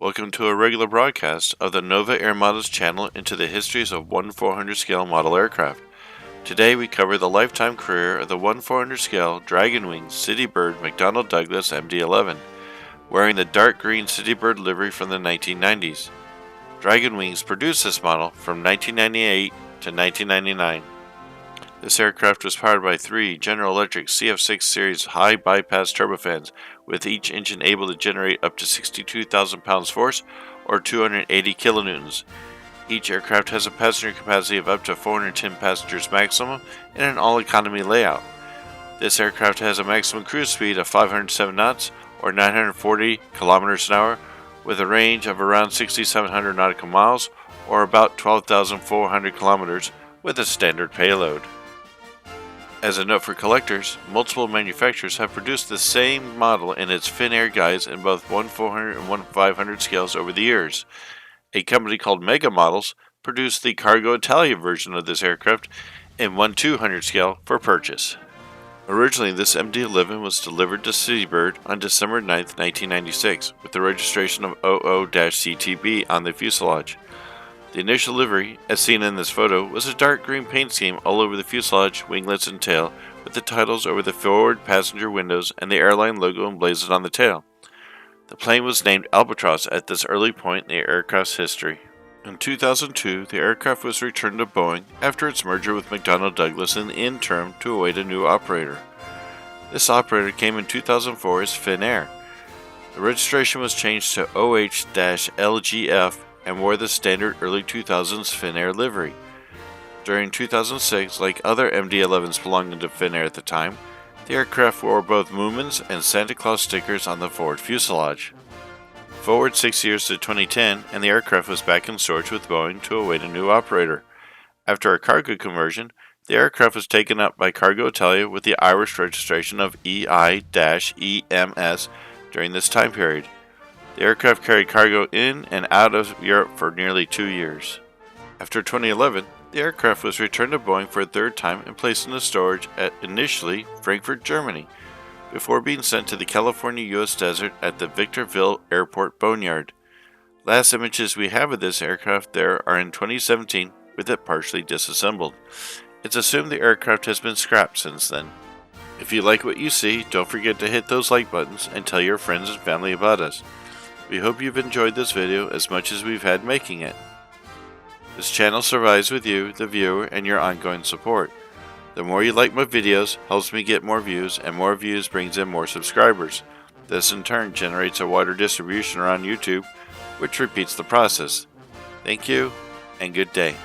Welcome to a regular broadcast of the NOVA Airmada's channel into the histories of 1/400 scale model aircraft. Today we cover the lifetime career of the 1/400 scale Dragonwing Citybird McDonnell Douglas MD-11, wearing the dark green Citybird livery from the 1990s. Dragonwings produced this model from 1998 to 1999. This aircraft was powered by 3 General Electric CF6 series high bypass turbofans, with each engine able to generate up to 62,000 pounds force or 280 kilonewtons. Each aircraft has a passenger capacity of up to 410 passengers maximum in an all-economy layout. This aircraft has a maximum cruise speed of 507 knots or 940 kilometers an hour, with a range of around 6,700 nautical miles or about 12,400 kilometers with a standard payload. As a note for collectors, multiple manufacturers have produced the same model in its Finnair guise in both 1/400 and 1/500 scales over the years. A company called Mega Models produced the Cargoitalia version of this aircraft in 1/200 scale for purchase. Originally, this MD-11 was delivered to Citybird on December 9, 1996, with the registration of OO-CTB on the fuselage. The initial livery, as seen in this photo, was a dark green paint scheme all over the fuselage, winglets, and tail, with the titles over the forward passenger windows and the airline logo emblazoned on the tail. The plane was named Albatross at this early point in the aircraft's history. In 2002, the aircraft was returned to Boeing after its merger with McDonnell Douglas in the interim to await a new operator. This operator came in 2004 as Finnair. The registration was changed to OH-LGF and wore the standard early 2000s Finnair livery. During 2006, like other MD-11s belonging to Finnair at the time, the aircraft wore both Moomins and Santa Claus stickers on the forward fuselage. Forward 6 years to 2010, and the aircraft was back in storage with Boeing to await a new operator. After a cargo conversion, the aircraft was taken up by Cargoitalia with the Irish registration of EI-EMS during this time period. The aircraft carried cargo in and out of Europe for nearly 2 years. After 2011, the aircraft was returned to Boeing for a third time and placed into storage at initially Frankfurt, Germany, before being sent to the California U.S. desert at the Victorville Airport Boneyard. Last images we have of this aircraft there are in 2017 with it partially disassembled. It's assumed the aircraft has been scrapped since then. If you like what you see, don't forget to hit those like buttons and tell your friends and family about us. We hope you've enjoyed this video as much as we've had making it. This channel survives with you, the viewer, and your ongoing support. The more you like my videos helps me get more views, and more views brings in more subscribers. This in turn generates a wider distribution around YouTube, which repeats the process. Thank you, and good day.